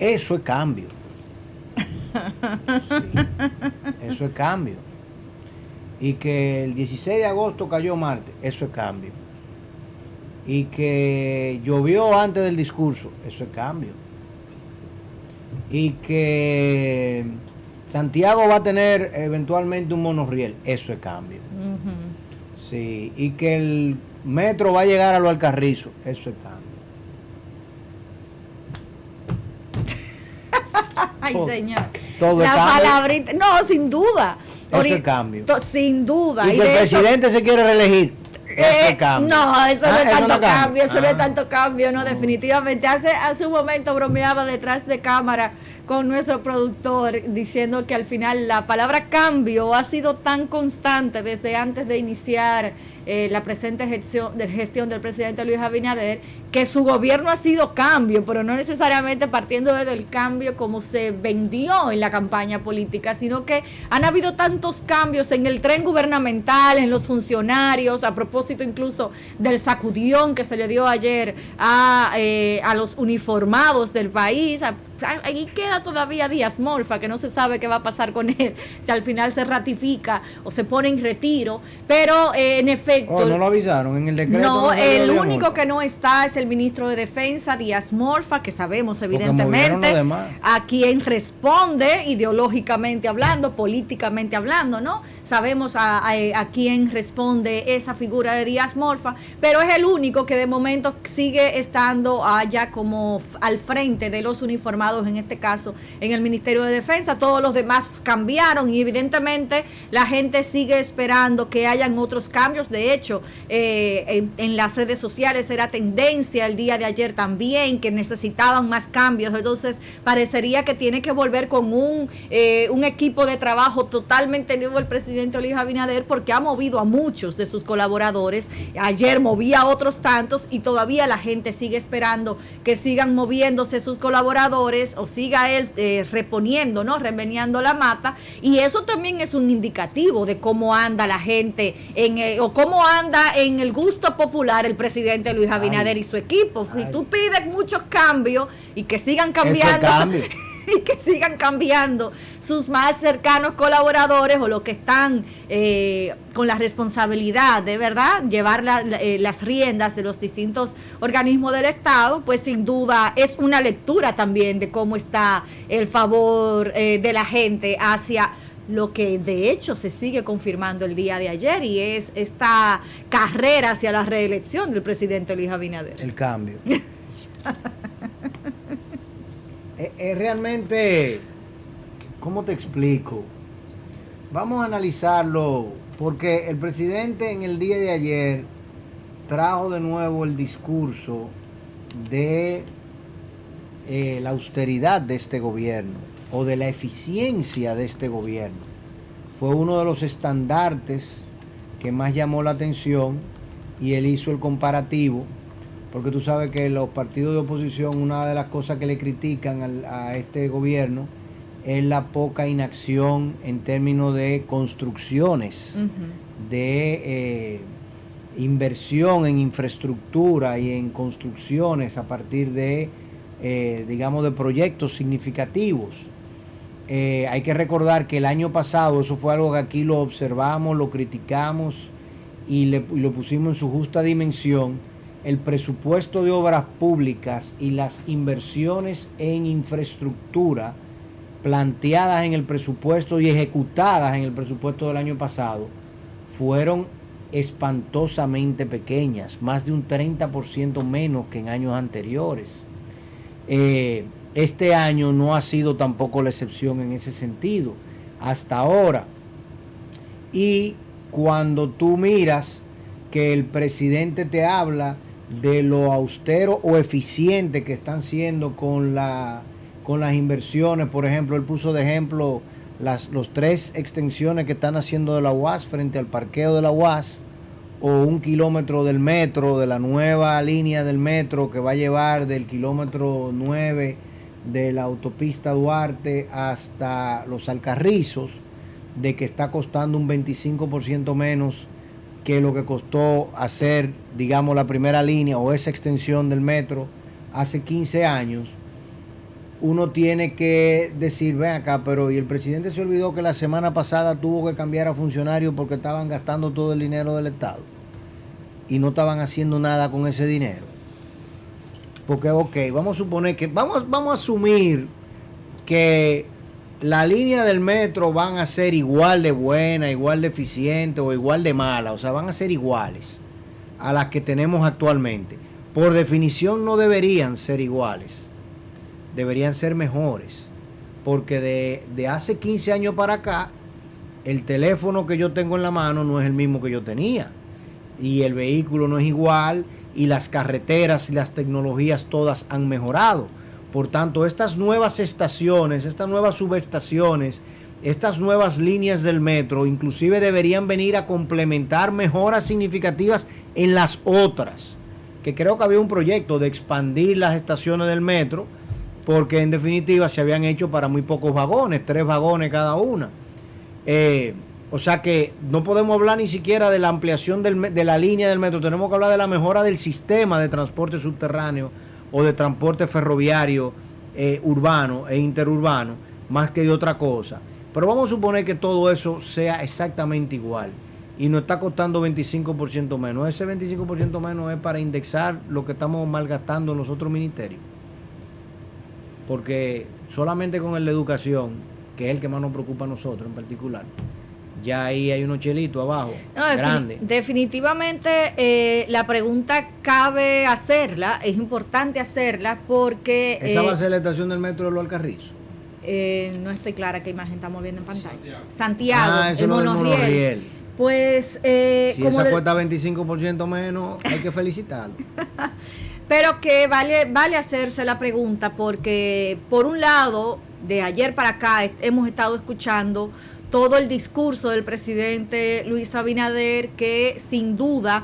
Eso es cambio. Sí, eso es cambio. Y que el 16 de agosto cayó Marte, eso es cambio. Y que llovió antes del discurso, eso es cambio. Y que Santiago va a tener eventualmente un monorriel, eso es cambio. Sí, y que el metro va a llegar a los Alcarrizos, eso es cambio. Ay, señor. Todo la es cambio. palabrita, no, sin duda. Eso es cambio. Sin duda. Y que el presidente se quiere reelegir. Eso es cambio. No, eso no es tanto no cambio, eso no es tanto cambio, no, definitivamente. Hace un momento bromeaba detrás de cámara con nuestro productor diciendo que al final la palabra cambio ha sido tan constante desde antes de iniciar la presente gestión del presidente Luis Abinader, que su gobierno ha sido cambio, pero no necesariamente partiendo desde el cambio como se vendió en la campaña política, sino que han habido tantos cambios en el tren gubernamental, en los funcionarios, a propósito incluso del sacudión que se le dio ayer a los uniformados del país. Ahí queda todavía Díaz Morfa, que no se sabe qué va a pasar con él, si al final se ratifica o se pone en retiro, pero en efecto... no lo avisaron en el decreto. No, el único que no está es el ministro de Defensa, Díaz Morfa, que sabemos evidentemente a quien responde ideológicamente hablando, políticamente hablando, ¿no? Sabemos a quién responde esa figura de Díaz Morfa, pero es el único que de momento sigue estando allá como al frente de los uniformados, en este caso en el Ministerio de Defensa. Todos los demás cambiaron y evidentemente la gente sigue esperando que hayan otros cambios. De hecho, en las redes sociales era tendencia el día de ayer también que necesitaban más cambios, entonces parecería que tiene que volver con un equipo de trabajo totalmente nuevo el presidente Luis Abinader, porque ha movido a muchos de sus colaboradores. Ayer movía a otros tantos y todavía la gente sigue esperando que sigan moviéndose sus colaboradores o siga él reponiendo, ¿no? Remeniando la mata, y eso también es un indicativo de cómo anda la gente o cómo anda en el gusto popular el presidente Luis Abinader y su equipo. Si tú pides muchos cambios y que sigan cambiando y que sigan cambiando sus más cercanos colaboradores o los que están con la responsabilidad de verdad llevar las riendas de los distintos organismos del Estado, pues sin duda es una lectura también de cómo está el favor de la gente hacia lo que de hecho se sigue confirmando el día de ayer, y es esta carrera hacia la reelección del presidente Luis Abinader. El cambio. Es realmente, ¿cómo te explico? Vamos a analizarlo, porque el presidente en el día de ayer trajo de nuevo el discurso de la austeridad de este gobierno o de la eficiencia de este gobierno. Fue uno de los estandartes que más llamó la atención, y él hizo el comparativo, porque tú sabes que los partidos de oposición, una de las cosas que le critican a este gobierno es la poca inacción en términos de construcciones, de inversión en infraestructura y en construcciones a partir de, digamos, de proyectos significativos. Hay que recordar que el año pasado, eso fue algo que aquí lo observamos, lo criticamos y lo pusimos en su justa dimensión. El presupuesto de obras públicas y las inversiones en infraestructura planteadas en el presupuesto y ejecutadas en el presupuesto del año pasado fueron espantosamente pequeñas, más de un 30% menos que en años anteriores. Este año no ha sido tampoco la excepción en ese sentido, hasta ahora. Y cuando tú miras que el presidente te habla de lo austero o eficiente que están siendo con las inversiones, por ejemplo, él puso de ejemplo los 3 extensiones que están haciendo de la UAS frente al parqueo de la UAS, o 1 kilómetro del metro, de la nueva línea del metro que va a llevar del kilómetro 9 de la autopista Duarte hasta los Alcarrizos, de que está costando un 25% menos que lo que costó hacer, digamos, la primera línea o esa extensión del metro hace 15 años. uno tiene que decir, ven acá, pero y el presidente se olvidó que la semana pasada tuvo que cambiar a funcionarios porque estaban gastando todo el dinero del Estado y no estaban haciendo nada con ese dinero. Porque, ok, vamos a suponer que, vamos a asumir que la línea del metro van a ser igual de buena, igual de eficiente o igual de mala, o sea, van a ser iguales a las que tenemos actualmente. Por definición no deberían ser iguales, deberían ser mejores, porque de hace 15 años para acá, el teléfono que yo tengo en la mano no es el mismo que yo tenía, y el vehículo no es igual, y las carreteras y las tecnologías todas han mejorado. Por tanto, estas nuevas estaciones, estas nuevas subestaciones, estas nuevas líneas del metro, inclusive deberían venir a complementar mejoras significativas en las otras. Que creo que había un proyecto de expandir las estaciones del metro, porque en definitiva se habían hecho para muy pocos vagones, 3 vagones cada una. O sea que no podemos hablar ni siquiera de la ampliación de la línea del metro, tenemos que hablar de la mejora del sistema de transporte subterráneo o de transporte ferroviario urbano e interurbano, más que de otra cosa. Pero vamos a suponer que todo eso sea exactamente igual y nos está costando 25% menos. Ese 25% menos es para indexar lo que estamos malgastando en los otros ministerios. Porque solamente con el de educación, que es el que más nos preocupa a nosotros en particular, ya ahí hay unos chelitos abajo, grandes. Definitivamente la pregunta cabe hacerla, es importante hacerla porque... ¿Esa va a ser la estación del metro de Los Alcarrizos? No estoy clara qué imagen estamos viendo en pantalla. Santiago, eso el monorriel. Pues... si esa cuesta 25% menos, hay que felicitarlo. Pero que vale hacerse la pregunta porque, por un lado, de ayer para acá hemos estado escuchando todo el discurso del presidente Luis Abinader, que sin duda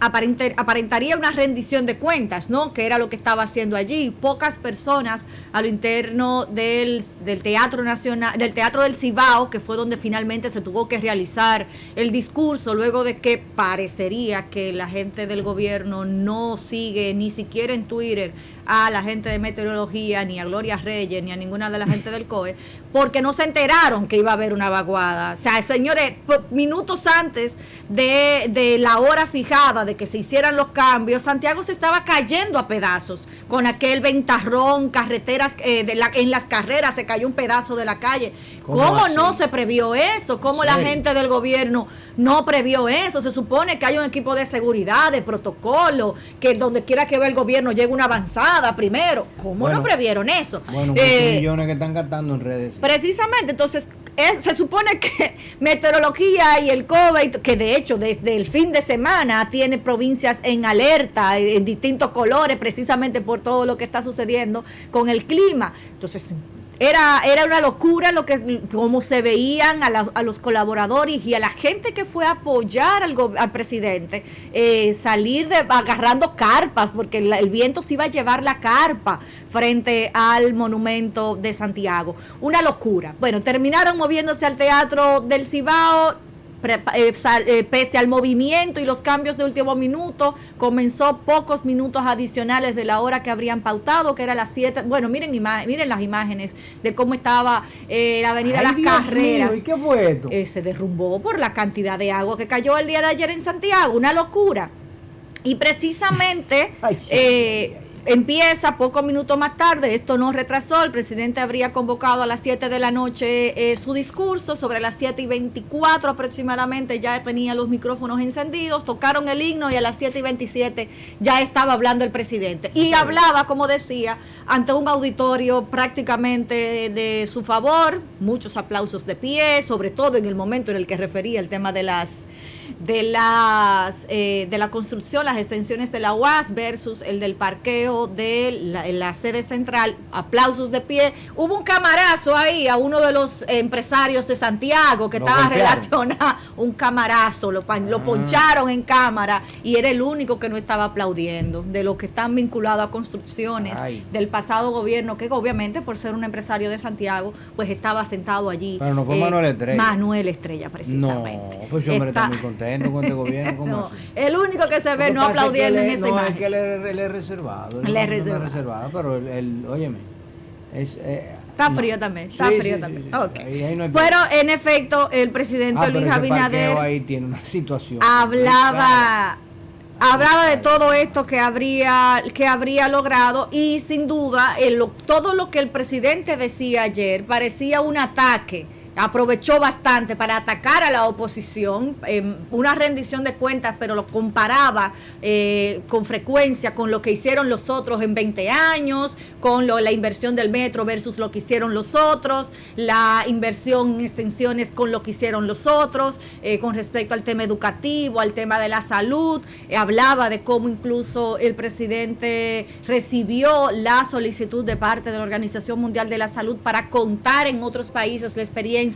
aparentaría una rendición de cuentas, ¿no? Que era lo que estaba haciendo allí. Pocas personas a lo interno del Teatro Nacional, del Teatro del Cibao, que fue donde finalmente se tuvo que realizar el discurso, luego de que parecería que la gente del gobierno no sigue ni siquiera en Twitter a la gente de meteorología, ni a Gloria Reyes, ni a ninguna de la gente del COE, porque no se enteraron que iba a haber una vaguada. O sea, señores, minutos antes de la hora fijada de que se hicieran los cambios, Santiago se estaba cayendo a pedazos con aquel ventarrón, carreteras, en las carreras se cayó un pedazo de la calle. ¿Cómo no se previó eso? ¿Cómo la gente del gobierno no previó eso? Se supone que hay un equipo de seguridad, de protocolo, que donde quiera que vea el gobierno llegue una avanzada primero. ¿Cómo no previeron eso? Bueno, muchos millones que están gastando en redes. Precisamente, entonces, se supone que meteorología y el COVID, que de hecho desde el fin de semana tiene provincias en alerta, en distintos colores, precisamente por todo lo que está sucediendo con el clima. Entonces, era una locura cómo se veían a los colaboradores y a la gente que fue a apoyar al presidente, salir agarrando carpas, porque el viento se iba a llevar la carpa frente al monumento de Santiago. Una locura. Bueno, terminaron moviéndose al Teatro del Cibao. Pese al movimiento y los cambios de último minuto, comenzó pocos minutos adicionales de la hora que habrían pautado, que era las 7. Bueno, miren las imágenes de cómo estaba la avenida Las Carreras. ¿Y qué fue esto? Se derrumbó por la cantidad de agua que cayó el día de ayer en Santiago, una locura. Y precisamente empieza pocos minutos más tarde, esto no retrasó, el presidente habría convocado a las 7 de la noche su discurso, sobre las 7:24 aproximadamente ya tenía los micrófonos encendidos, tocaron el himno y a las 7:27 ya estaba hablando el presidente. Y hablaba, como decía, ante un auditorio prácticamente de su favor, muchos aplausos de pie, sobre todo en el momento en el que refería el tema de la construcción, las extensiones de la UAS versus el del parqueo de la sede central, aplausos de pie. Hubo un camarazo ahí a uno de los empresarios de Santiago que estaba relacionado, un camarazo, lo poncharon en cámara y era el único que no estaba aplaudiendo, de los que están vinculados a construcciones del pasado gobierno, que obviamente por ser un empresario de Santiago, pues estaba sentado allí. Pero no fue Manuel Estrella. Manuel Estrella, precisamente. No, pues yo está muy contento con este gobierno. No, el único que se ve no aplaudiendo en esa imagen. Es que él es reservado. Él es reservado, pero óyeme, Está frío también, está frío también. Sí. Okay. Ahí no hay pero en efecto, el presidente Luis Abinader ahí tiene una situación. Hablaba de todo esto que habría logrado, y sin duda todo lo que el presidente decía ayer parecía un ataque. Aprovechó bastante para atacar a la oposición, una rendición de cuentas, pero lo comparaba con frecuencia con lo que hicieron los otros en 20 años, con la inversión del metro versus lo que hicieron los otros, la inversión en extensiones con lo que hicieron los otros, con respecto al tema educativo, al tema de la salud. Hablaba de cómo incluso el presidente recibió la solicitud de parte de la Organización Mundial de la Salud para contar en otros países la experiencia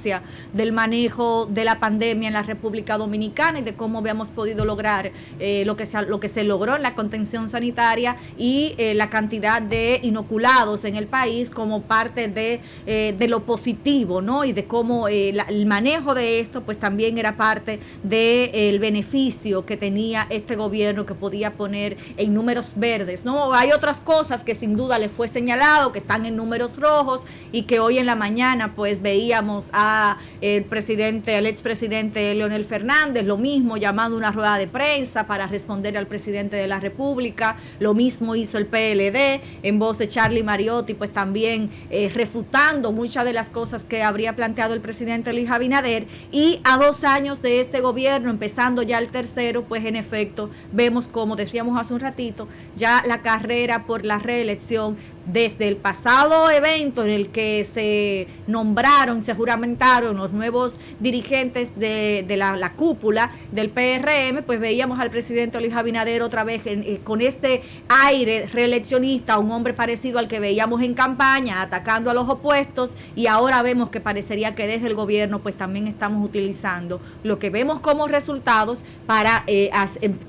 del manejo de la pandemia en la República Dominicana y de cómo habíamos podido lograr lo que se logró en la contención sanitaria y la cantidad de inoculados en el país como parte de lo positivo, ¿no? Y de cómo el manejo de esto pues también era parte del beneficio que tenía este gobierno, que podía poner en números verdes, ¿no? Hay otras cosas que sin duda le fue señalado que están en números rojos y que hoy en la mañana pues veíamos al expresidente Leonel Fernández, lo mismo, llamando una rueda de prensa para responder al presidente de la República. Lo mismo hizo el PLD en voz de Charlie Mariotti, pues también refutando muchas de las cosas que habría planteado el presidente Luis Abinader. Y a 2 años de este gobierno, empezando ya el tercero, pues en efecto vemos, como decíamos hace un ratito, ya la carrera por la reelección. Desde el pasado evento en el que se nombraron, se juramentaron los nuevos dirigentes de la cúpula del PRM, pues veíamos al presidente Luis Abinader otra vez con este aire reeleccionista, un hombre parecido al que veíamos en campaña, atacando a los opuestos, y ahora vemos que parecería que desde el gobierno pues también estamos utilizando lo que vemos como resultados para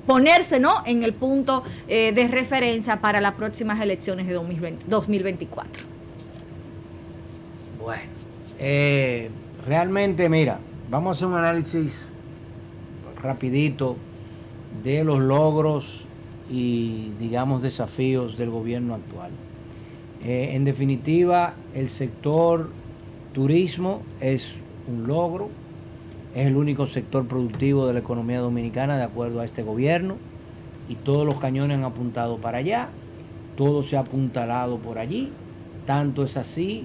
ponerse, ¿no?, en el punto de referencia para las próximas elecciones de 2024. Bueno, realmente, mira, vamos a hacer un análisis rapidito de los logros y, digamos, desafíos del gobierno actual. En definitiva, el sector turismo es un logro, es el único sector productivo de la economía dominicana de acuerdo a este gobierno, y todos los cañones han apuntado para allá. Todo se ha apuntalado por allí, tanto es así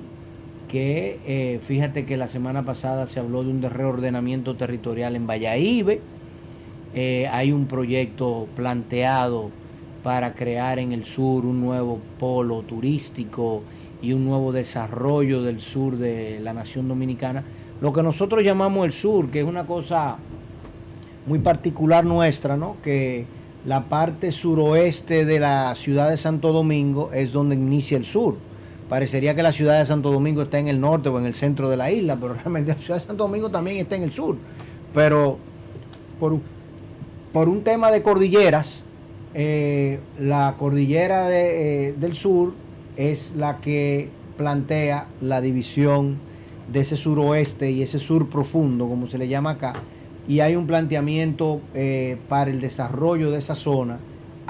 que fíjate que la semana pasada se habló de un reordenamiento territorial en Bayahibe. Hay un proyecto planteado para crear en el sur un nuevo polo turístico y un nuevo desarrollo del sur de la nación dominicana, lo que nosotros llamamos el sur, que es una cosa muy particular nuestra, ¿no? Que la parte suroeste de la ciudad de Santo Domingo es donde inicia el sur. Parecería que la ciudad de Santo Domingo está en el norte o en el centro de la isla, pero realmente la ciudad de Santo Domingo también está en el sur. Pero por un tema de cordilleras, la cordillera del sur es la que plantea la división de ese suroeste y ese sur profundo, como se le llama acá. Y hay un planteamiento para el desarrollo de esa zona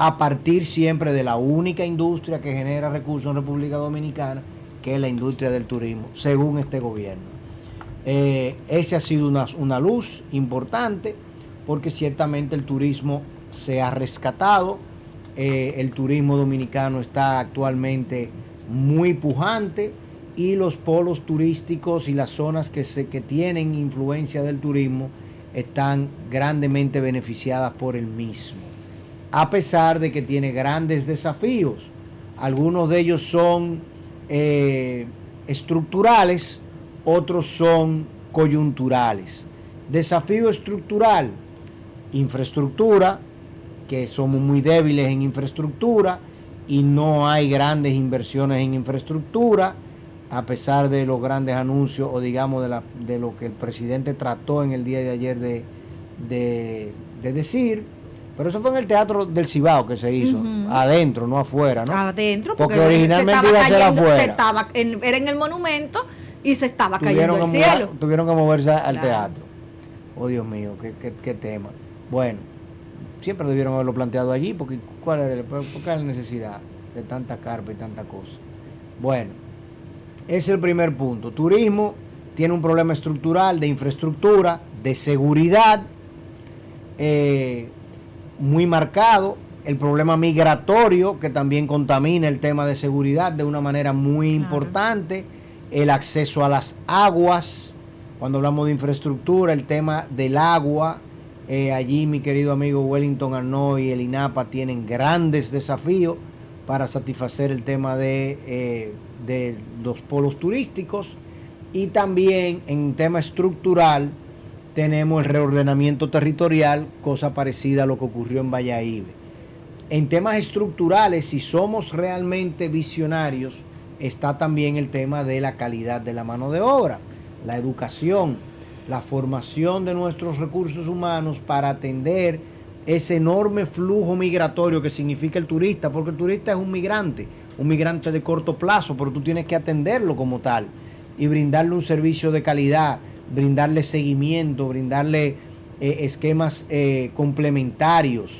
a partir siempre de la única industria que genera recursos en República Dominicana, que es la industria del turismo, según este gobierno. Ese ha sido una luz importante, porque ciertamente el turismo se ha rescatado. El turismo dominicano está actualmente muy pujante, y los polos turísticos y las zonas que tienen influencia del turismo están grandemente beneficiadas por el mismo, a pesar de que tiene grandes desafíos. Algunos de ellos son estructurales, otros son coyunturales. Desafío estructural: infraestructura, que somos muy débiles en infraestructura y no hay grandes inversiones en infraestructura, a pesar de los grandes anuncios, o digamos de lo que el presidente trató en el día de ayer de decir. Pero eso fue en el Teatro del Cibao que se hizo, adentro, no afuera, ¿no? Adentro, porque originalmente iba a ser afuera. Era en el monumento y se estaba cayendo el cielo. Tuvieron que moverse al teatro. Oh, Dios mío, qué tema. Bueno, siempre debieron haberlo planteado allí, porque ¿por qué la necesidad de tanta carpa y tanta cosa? Bueno, Es el primer punto. Turismo tiene un problema estructural de infraestructura, de seguridad, muy marcado. El problema migratorio, que también contamina el tema de seguridad de una manera muy importante. El acceso a las aguas. Cuando hablamos de infraestructura, el tema del agua. Allí mi querido amigo Wellington Arnold y el INAPA tienen grandes desafíos para satisfacer el tema de los polos turísticos. Y también en tema estructural tenemos el reordenamiento territorial, cosa parecida a lo que ocurrió en Valladolid. En temas estructurales, si somos realmente visionarios, está también el tema de la calidad de la mano de obra, la educación, la formación de nuestros recursos humanos para atender ese enorme flujo migratorio que significa el turista, porque el turista es un migrante de corto plazo, pero tú tienes que atenderlo como tal y brindarle un servicio de calidad, brindarle seguimiento, brindarle esquemas complementarios.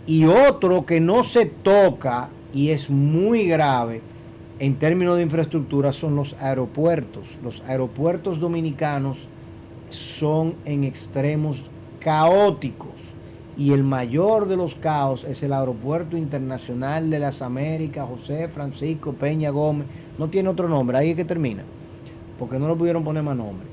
Y otro que no se toca y es muy grave en términos de infraestructura son los aeropuertos. Los aeropuertos dominicanos son en extremos caóticos y el mayor de los caos es el Aeropuerto Internacional de las Américas, José Francisco Peña Gómez. No tiene otro nombre, ahí es que termina, porque no le pudieron poner más nombre.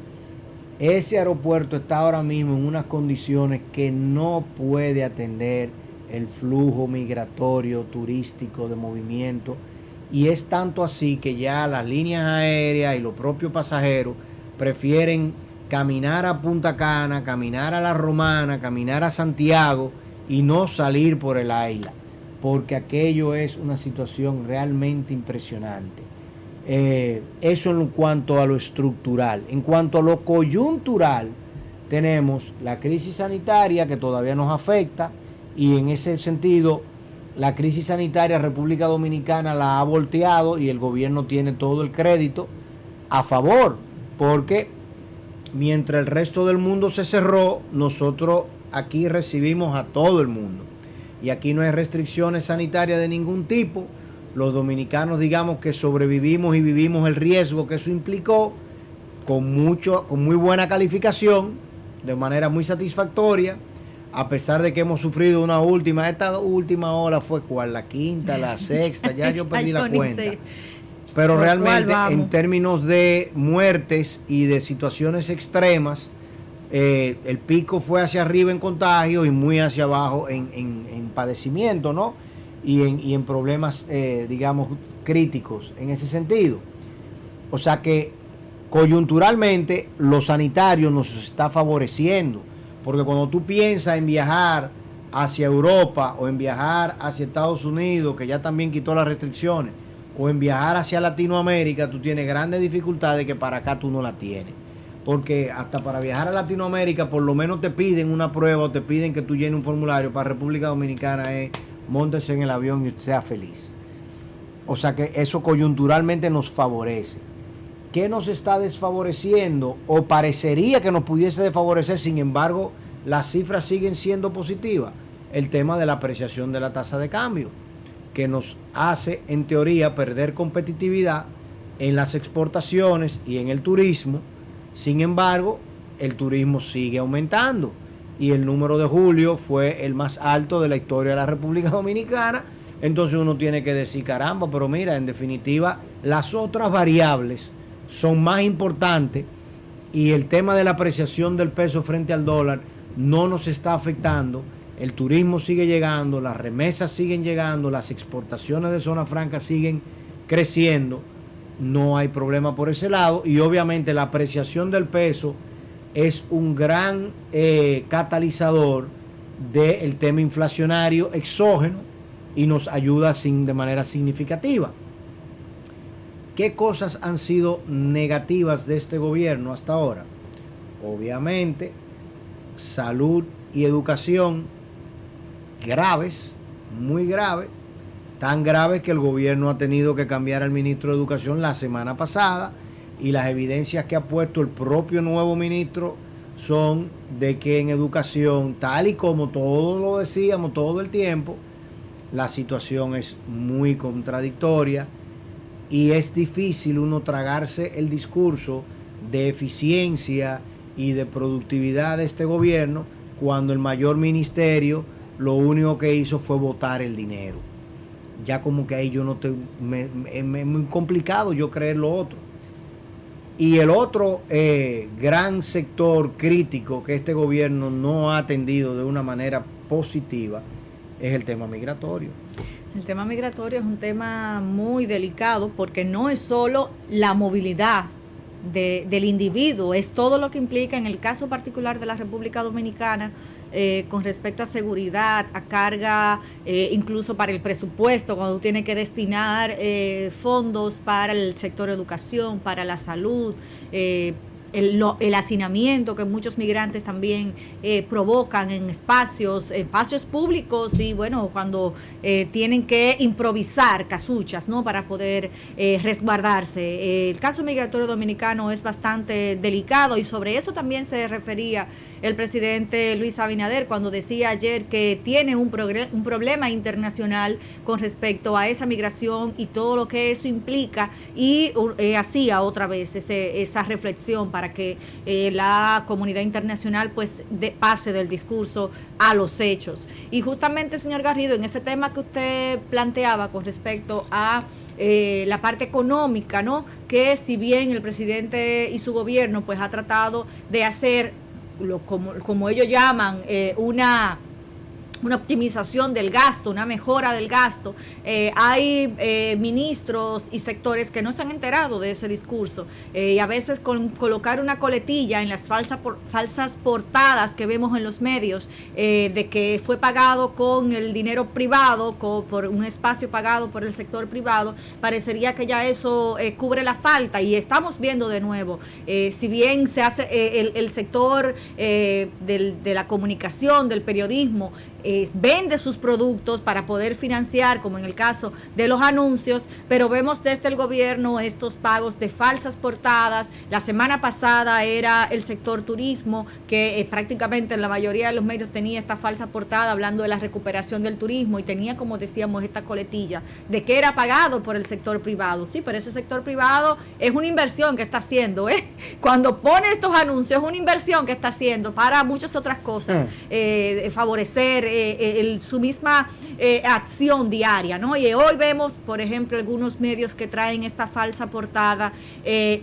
Ese aeropuerto está ahora mismo en unas condiciones que no puede atender el flujo migratorio turístico de movimiento, y es tanto así que ya las líneas aéreas y los propios pasajeros prefieren caminar a Punta Cana, caminar a La Romana, caminar a Santiago y no salir por el Aila, porque aquello es una situación realmente impresionante. Eso en cuanto a lo estructural. En cuanto a lo coyuntural, tenemos la crisis sanitaria que todavía nos afecta, y en ese sentido la crisis sanitaria República Dominicana la ha volteado y el gobierno tiene todo el crédito a favor, porque mientras el resto del mundo se cerró, nosotros aquí recibimos a todo el mundo y aquí no hay restricciones sanitarias de ningún tipo. Los dominicanos, digamos que sobrevivimos y vivimos el riesgo que eso implicó con muy buena calificación, de manera muy satisfactoria, a pesar de que hemos sufrido esta última ola fue ¿cuál? La quinta, la sexta, ya yo perdí la cuenta. Pero realmente en términos de muertes y de situaciones extremas, el pico fue hacia arriba en contagios y muy hacia abajo en padecimiento, ¿no? Y en problemas, digamos, críticos en ese sentido. O sea que coyunturalmente lo sanitario nos está favoreciendo, porque cuando tú piensas en viajar hacia Europa o en viajar hacia Estados Unidos, que ya también quitó las restricciones, o en viajar hacia Latinoamérica, tú tienes grandes dificultades que para acá tú no la tienes. Porque hasta para viajar a Latinoamérica por lo menos te piden una prueba o te piden que tú llenes un formulario. Para República Dominicana es móntese en el avión y sea feliz. O sea que eso coyunturalmente nos favorece. ¿Qué nos está desfavoreciendo? O parecería que nos pudiese desfavorecer, sin embargo, las cifras siguen siendo positivas. El tema de la apreciación de la tasa de cambio, que nos hace, en teoría, perder competitividad en las exportaciones y en el turismo. Sin embargo, el turismo sigue aumentando y el número de julio fue el más alto de la historia de la República Dominicana. Entonces uno tiene que decir, caramba, pero mira, en definitiva, las otras variables son más importantes y el tema de la apreciación del peso frente al dólar no nos está afectando. El turismo sigue llegando, las remesas siguen llegando, las exportaciones de zona franca siguen creciendo. No hay problema por ese lado y obviamente la apreciación del peso es un gran catalizador del tema inflacionario exógeno y nos ayuda de manera significativa. ¿Qué cosas han sido negativas de este gobierno hasta ahora? Obviamente, salud y educación graves, muy graves, tan graves que el gobierno ha tenido que cambiar al ministro de Educación la semana pasada y las evidencias que ha puesto el propio nuevo ministro son de que en educación, tal y como todos lo decíamos todo el tiempo, la situación es muy contradictoria y es difícil uno tragarse el discurso de eficiencia y de productividad de este gobierno cuando el mayor ministerio lo único que hizo fue botar el dinero. Ya como que ahí yo no te... es muy complicado yo creer lo otro. Y el otro gran sector crítico que este gobierno no ha atendido de una manera positiva es el tema migratorio. El tema migratorio es un tema muy delicado porque no es solo la movilidad del individuo, es todo lo que implica en el caso particular de la República Dominicana con respecto a seguridad, a carga, incluso para el presupuesto, cuando tiene que destinar fondos para el sector educación, para la salud, el hacinamiento que muchos migrantes también provocan en espacios públicos y bueno, cuando tienen que improvisar casuchas, ¿no? Para poder resguardarse. El caso migratorio dominicano es bastante delicado y sobre eso también se refería el presidente Luis Abinader cuando decía ayer que tiene un problema internacional con respecto a esa migración y todo lo que eso implica y hacía otra vez esa reflexión para que la comunidad internacional pues pase del discurso a los hechos. Y justamente, señor Garrido, en ese tema que usted planteaba con respecto a la parte económica, ¿no? Que si bien el presidente y su gobierno pues ha tratado de hacer como ellos llaman una optimización del gasto, una mejora del gasto. Hay ministros y sectores que no se han enterado de ese discurso y a veces con colocar una coletilla en las falsas portadas que vemos en los medios de que fue pagado con el dinero privado, por un espacio pagado por el sector privado, parecería que ya eso cubre la falta y estamos viendo de nuevo, si bien se hace el sector de la comunicación, del periodismo, vende sus productos para poder financiar, como en el caso de los anuncios, pero vemos desde el gobierno estos pagos de falsas portadas. La semana pasada era el sector turismo, que prácticamente en la mayoría de los medios tenía esta falsa portada hablando de la recuperación del turismo y tenía, como decíamos, esta coletilla de que era pagado por el sector privado. Sí, pero ese sector privado es una inversión que está haciendo, cuando pone estos anuncios es una inversión que está haciendo para muchas otras cosas, favorecer su misma acción diaria, ¿no? Y hoy vemos, por ejemplo, algunos medios que traen esta falsa portada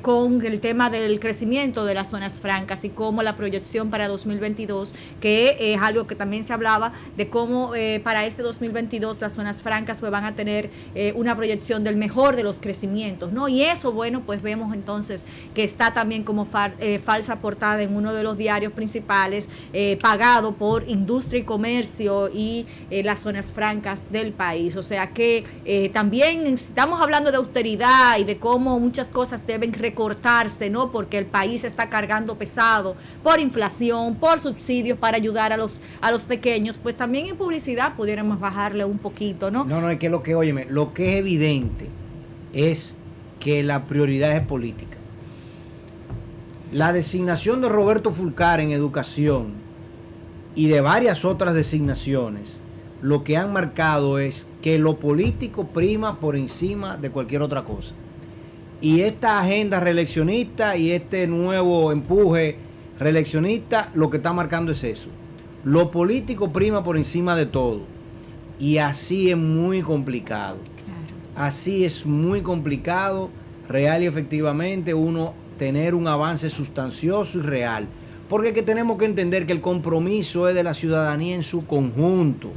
con el tema del crecimiento de las zonas francas y cómo la proyección para 2022, que es algo que también se hablaba de cómo para este 2022 las zonas francas pues van a tener una proyección del mejor de los crecimientos, ¿no? Y eso, bueno, pues vemos entonces que está también como falsa portada en uno de los diarios principales, pagado por Industria y Comercio y las zonas francas del país. O sea que también estamos hablando de austeridad y de cómo muchas cosas deben recortarse, ¿no? Porque el país está cargando pesado por inflación, por subsidios para ayudar a los pequeños, pues también en publicidad pudiéramos bajarle un poquito, ¿no? No, es que lo que es evidente es que la prioridad es política. La designación de Roberto Fulcar en educación y de varias otras designaciones, lo que han marcado es que lo político prima por encima de cualquier otra cosa. Y esta agenda reeleccionista y este nuevo empuje reeleccionista, lo que está marcando es eso. Lo político prima por encima de todo. Y así es muy complicado. Claro. Así es muy complicado, real y efectivamente, uno tener un avance sustancioso y real. Porque es que tenemos que entender que el compromiso es de la ciudadanía en su conjunto.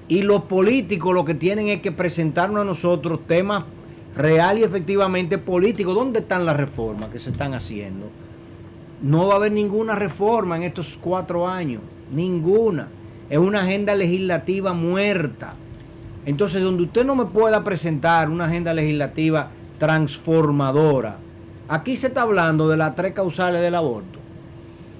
Y los políticos lo que tienen es que presentarnos a nosotros temas real y efectivamente políticos. ¿Dónde están las reformas que se están haciendo? No va a haber ninguna reforma en estos 4 años. Ninguna. Es una agenda legislativa muerta. Entonces, donde usted no me pueda presentar una agenda legislativa transformadora, aquí se está hablando de las 3 causales del aborto.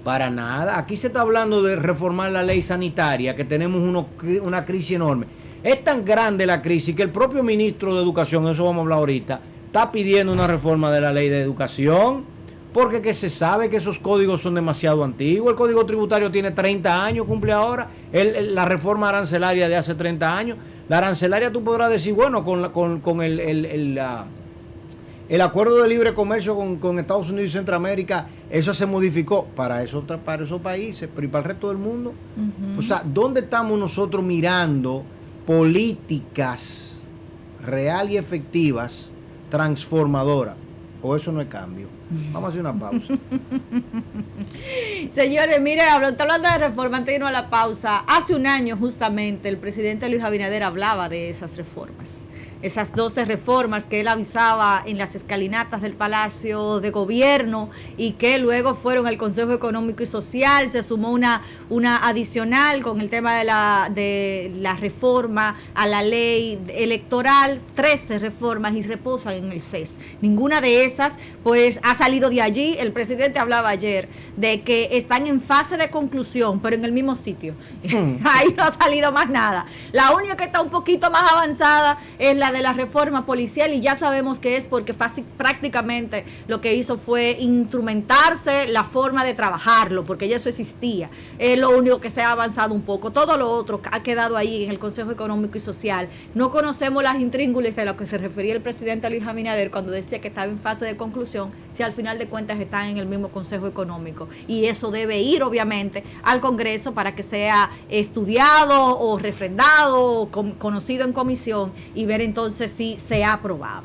Para nada. Aquí se está hablando de reformar la ley sanitaria, que tenemos una crisis enorme. Es tan grande la crisis que el propio ministro de Educación, eso vamos a hablar ahorita, está pidiendo una reforma de la ley de educación, porque que se sabe que esos códigos son demasiado antiguos. El código tributario tiene 30 años, cumple ahora. La reforma arancelaria de hace 30 años. La arancelaria tú podrás decir, bueno, con El acuerdo de libre comercio con Estados Unidos y Centroamérica, eso se modificó para esos países, pero ¿y para el resto del mundo? O sea, ¿dónde estamos nosotros mirando políticas real y efectivas, transformadoras? ¿O eso no es cambio? Vamos a hacer una pausa. Señores, mire, hablando de reforma, antes de irnos a la pausa, hace un año justamente el presidente Luis Abinader hablaba de esas reformas. Esas 12 reformas que él avisaba en las escalinatas del Palacio de Gobierno y que luego fueron al Consejo Económico y Social. Se sumó una adicional con el tema de la reforma a la ley electoral. 13 reformas y reposan en el CES. Ninguna de esas pues ha salido de allí. El presidente hablaba ayer de que están en fase de conclusión, pero en el mismo sitio. Ahí no ha salido más nada. La única que está un poquito más avanzada es la de la reforma policial, y ya sabemos que es porque prácticamente lo que hizo fue instrumentarse la forma de trabajarlo, porque ya eso existía. Es lo único que se ha avanzado un poco. Todo lo otro ha quedado ahí en el Consejo Económico y Social. No conocemos las intríngulis de lo que se refería el presidente Luis Abinader cuando decía que estaba en fase de conclusión, si al final de cuentas están en el mismo Consejo Económico. Y eso debe ir, obviamente, al Congreso para que sea estudiado o refrendado o conocido en comisión y ver entonces si se aprobaba.